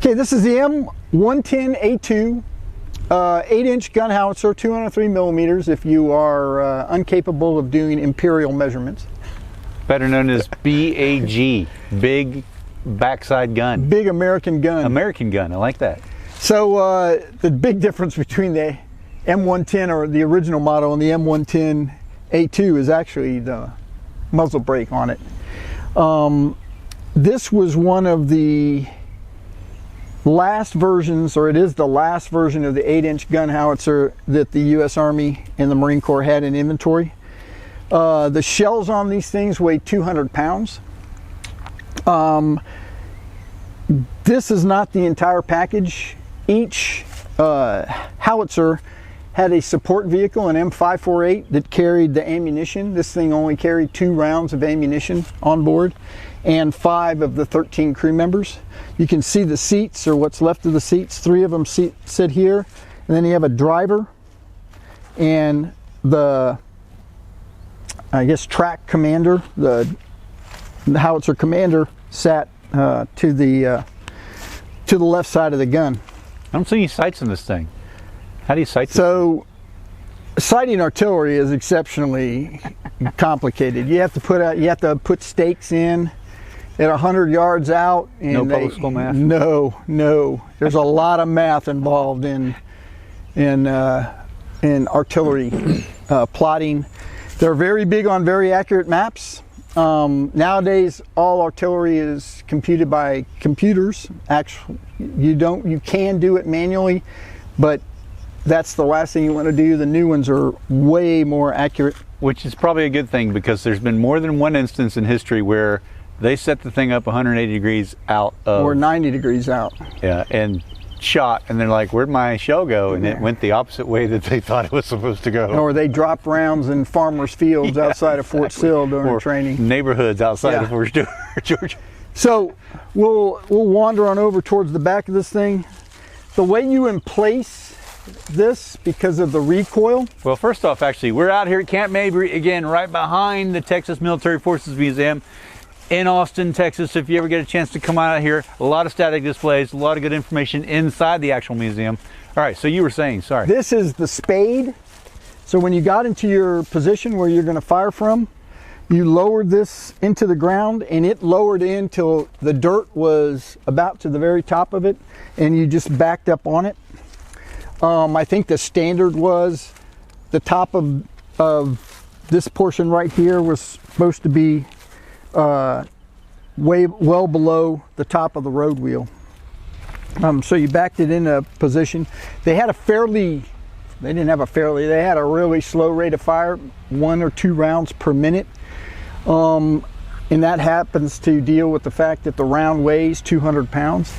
Okay, this is the M110A2 8-inch gun howitzer, 203 millimeters if you are incapable of doing imperial measurements. Better known as BAG, big backside gun. Big American gun. American gun, I like that. So the big difference between the M110 or the original model and the M110A2 is actually the muzzle brake on it. This was one of the last versions, or it is the last version of the 8-inch gun howitzer that the U.S. Army and the Marine Corps had in inventory. The shells on these things weigh 200 pounds. This is not the entire package. Each howitzer had a support vehicle, an M548, that carried the ammunition. This thing only carried 2 rounds of ammunition on board and 5 of the 13 crew members. You can see the seats, or what's left of the seats. 3 of them sit here, and then you have a driver and the, I guess, track commander. The howitzer commander sat to the left side of the gun. I don't see any sights in this thing. How do you sight this? So, sighting artillery is exceptionally complicated. You have to put stakes in at 100 yards out. And no public school math? No. There's a lot of math involved in artillery plotting. They're very big on very accurate maps. Nowadays, all artillery is computed by computers. Actually, you can do it manually, but that's the last thing you want to do. The new ones are way more accurate. Which is probably a good thing, because there's been more than one instance in history where they set the thing up 180 degrees out of... Or 90 degrees out. Yeah, and shot, and they're like, where'd my shell go? And it went the opposite way that they thought it was supposed to go. Or they dropped rounds in farmers' fields outside of Fort Sill during training. Neighborhoods outside of Fort Georgia. So we'll wander on over towards the back of this thing. The way you emplace this, because of the recoil. Well, first off, actually, we're out here at Camp Mabry, again, right behind the Texas Military Forces Museum in Austin, Texas. If you ever get a chance to come out here, a lot of static displays, a lot of good information inside the actual museum. All right, so you were saying, sorry. This is the spade. So when you got into your position where you're going to fire from, you lowered this into the ground, and it lowered in till the dirt was about to the very top of it, and you just backed up on it. I think the standard was the top of this portion right here was supposed to be well below the top of the road wheel. So you backed it into position. They had they had a really slow rate of fire, 1 or 2 rounds per minute. And that happens to deal with the fact that the round weighs 200 pounds.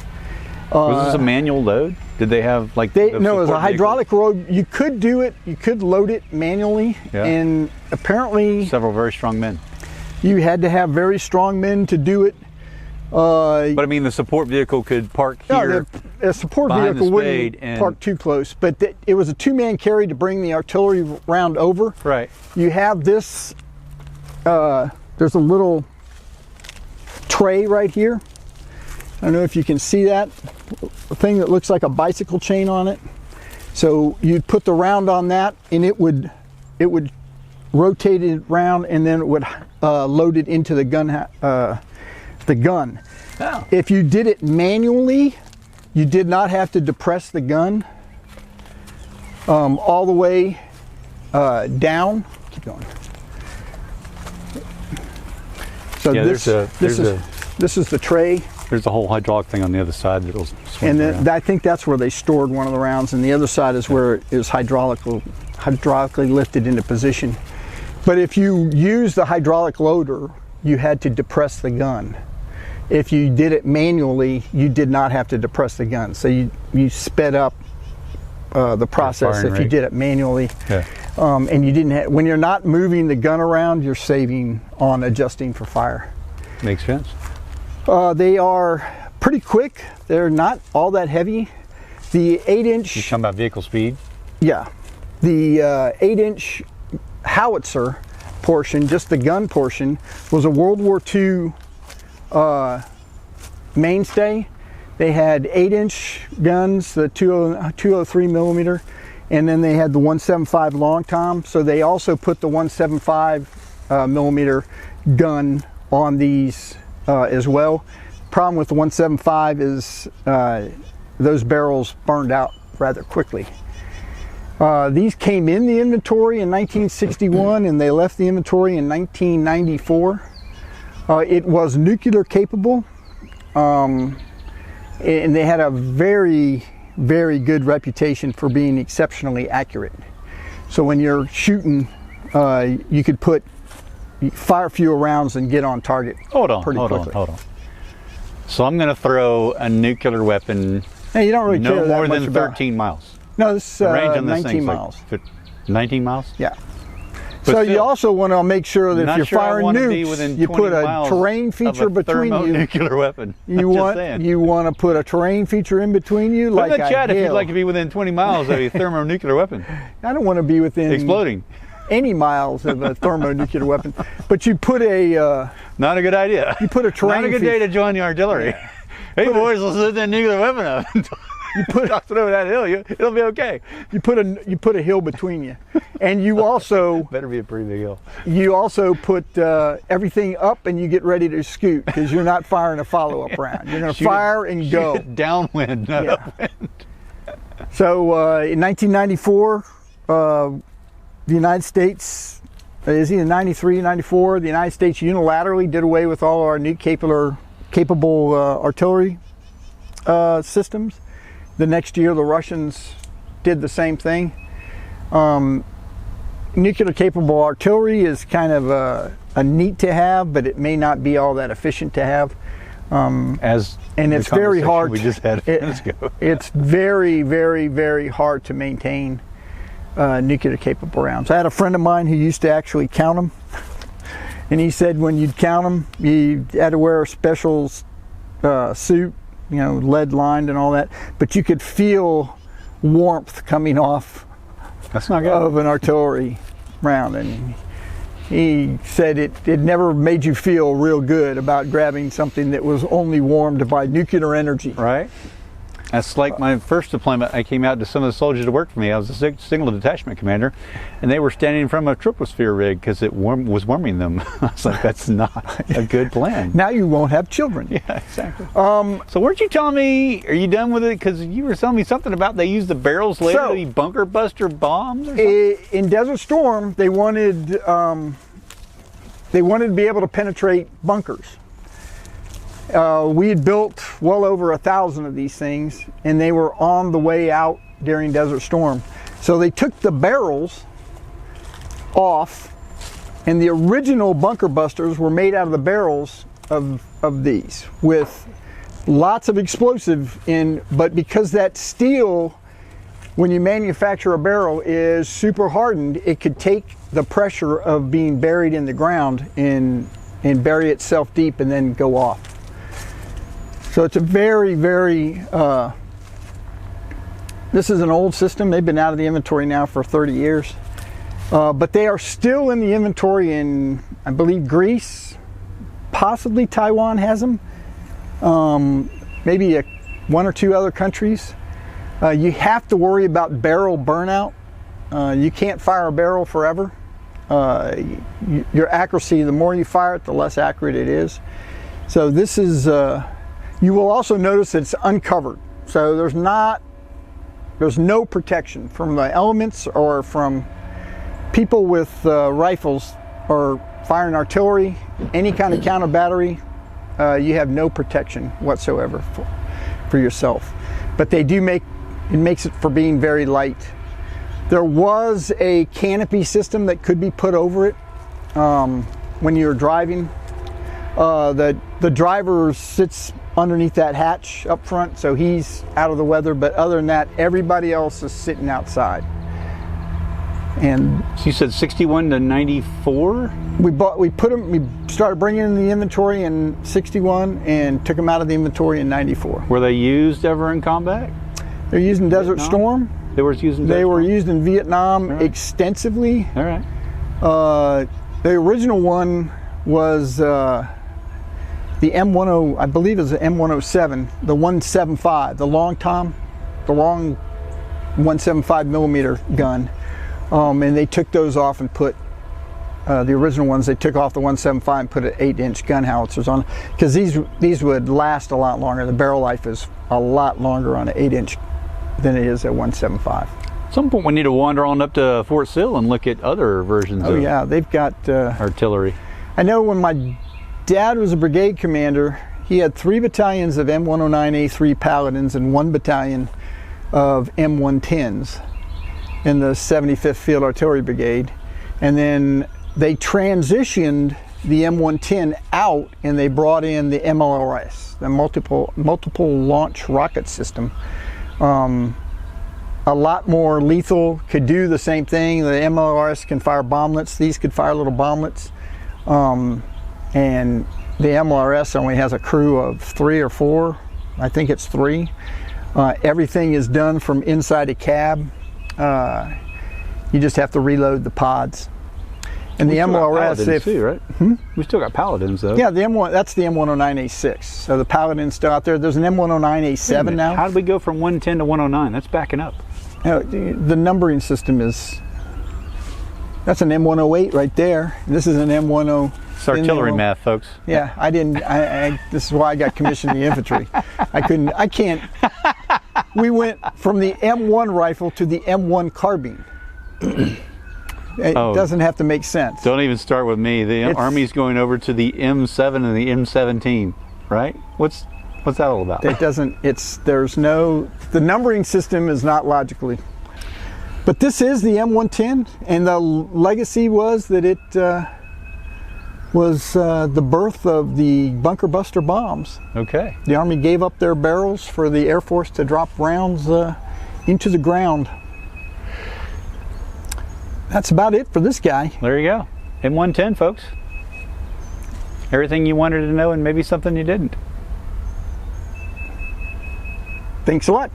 Was this a manual load? Did they have like... No, it was a hydraulic load. You could do it, you could load it manually, and apparently... Several very strong men. You had to have very strong men to do it. But I mean, the support vehicle could park here. No, a support vehicle wouldn't park too close, but it was a 2-man carry to bring the artillery round over. Right. You have this, there's a little tray right here. I don't know if you can see that, a thing that looks like a bicycle chain on it. So you'd put the round on that, and it would rotate it around, and then it would load it into the gun. Oh. If you did it manually, you did not have to depress the gun all the way down. Keep going. So yeah, this is the tray. There's a whole hydraulic thing on the other side that'll swing and then I think that's where they stored one of the rounds, and the other side is where it is hydraulically lifted into position. But if you use the hydraulic loader, you had to depress the gun. If you did it manually, you did not have to depress the gun. So you sped up the process if you did it manually. Yeah. And you didn't have, when you're not moving the gun around, you're saving on adjusting for fire. Makes sense. They are pretty quick. They're not all that heavy. The 8-inch... You're talking about vehicle speed? Yeah. The 8-inch howitzer portion, just the gun portion, was a World War II mainstay, They had 8-inch guns, the 203 millimeter, and then they had the 175 long tom. So they also put the 175 millimeter gun on these as well. Problem with the 175 is those barrels burned out rather quickly. These came in the inventory in 1961 and they left the inventory in 1994. It was nuclear capable, and they had a very, very good reputation for being exceptionally accurate. So when you're shooting, you could fire fewer rounds and get on target pretty quickly. Hold on. So I'm going to throw a nuclear weapon. Hey, you don't really care no that more much than about 13 miles. No, this is The range on this 19 thing's miles. Like 19 miles? Yeah. But So still, you also want to make sure that if you're sure I firing wanna be nukes, within you 20 put a miles terrain feature of a between you. thermonuclear weapon. You want to put a terrain feature in between you, Put like in the a chat if you'd hill. like to be within 20 miles of a thermonuclear weapon. I don't want to be within Exploding. any miles of a thermonuclear weapon, but you put a Not a good idea. you put a terrain Not a good day to join the artillery. Hey boys, let's set that nuclear weapon up. You toss it over that hill, it'll be okay. you put a hill between you, and you also Better be a pretty big hill. put everything up, and you get ready to scoot because you're not firing a follow-up round. You're going to fire and go. Shoot it downwind, not Yeah. upwind. So in 1994, the United States, is either 93, 94, the United States unilaterally did away with all our capable artillery systems. The next year, the Russians did the same thing. Nuclear capable artillery is kind of a neat to have, but it may not be all that efficient to have. And it's very hard. We just had a minute ago. It's very, very, very hard to maintain nuclear capable rounds. I had a friend of mine who used to actually count them, and he said when you'd count them, you had to wear a special suit, lead lined and all that, but you could feel warmth coming off That's not good. of an artillery round, and he said it never made you feel real good about grabbing something that was only warmed by nuclear energy. Right? That's like my first deployment. I came out to some of the soldiers to work for me. I was a single detachment commander, and they were standing in front of a troposphere rig because it was warming them. I was like, that's not a good plan. Now you won't have children. Yeah, exactly. So weren't you telling me, are you done with it? Because you were telling me something about they use the barrels later to be bunker buster bombs or something? In Desert Storm, they wanted to be able to penetrate bunkers. We had built well over 1,000 of these things, and they were on the way out during Desert Storm. So they took the barrels off, and the original bunker busters were made out of the barrels of these with lots of explosive in, but because that steel, when you manufacture a barrel, is super hardened, it could take the pressure of being buried in the ground and bury itself deep and then go off. So it's a very, very, this is an old system. They've been out of the inventory now for 30 years. But they are still in the inventory in, I believe, Greece. Possibly Taiwan has them. Maybe one or two other countries. You have to worry about barrel burnout. You can't fire a barrel forever. Your accuracy, the more you fire it, the less accurate it is. So this is, you will also notice that it's uncovered. So there's no protection from the elements or from people with rifles or firing artillery, any kind of counter battery. You have no protection whatsoever for yourself. But they do it makes it for being very light. There was a canopy system that could be put over it when you're driving. The driver sits underneath that hatch up front, so he's out of the weather, but other than that, everybody else is sitting outside. And so you said 61 to 94? We started bringing in the inventory in 61 and took them out of the inventory in 94. Were they used ever in combat? They're used in Desert Storm. They were used in They were used in Vietnam extensively. All right. The original one was the M10, I believe is the M107, the 175, the long 175 millimeter gun, and they took those off and put the original ones. They took off the 175 and put an 8-inch gun howitzers on, because these would last a lot longer. The barrel life is a lot longer on an 8-inch than it is at 175. At some point we need to wander on up to Fort Sill and look at other versions of yeah, they've got artillery. I know when my dad was a brigade commander, he had 3 battalions of M109A3 Paladins and 1 battalion of M110s in the 75th Field Artillery Brigade. And then they transitioned the M110 out and they brought in the MLRS, the multiple launch rocket system. A lot more lethal, could do the same thing. The MLRS can fire bomblets. These could fire little bomblets. And the MLRS only has a crew of 3 or 4. I think it's 3. Everything is done from inside a cab. You just have to reload the pods. And the MLRS, too, right? We still got Paladins though. Yeah, the M1, that's the M109A6. So the Paladin's still out there. There's an M109A7 now. How did we go from 110 to 109? That's backing up. The numbering system is, that's an M108 right there. This is an M10. It's artillery math, folks. Yeah, this is why I got commissioned in the infantry. I can't. We went from the M1 rifle to the M1 carbine. It doesn't have to make sense. Don't even start with me. The Army's going over to the M7 and the M17, right? What's that all about? It doesn't, the numbering system is not logically. But this is the M110, and the legacy was that it was the birth of the bunker buster bombs. Okay. The Army gave up their barrels for the Air Force to drop rounds into the ground. That's about it for this guy. There you go. M110, folks. Everything you wanted to know and maybe something you didn't. Thanks a lot.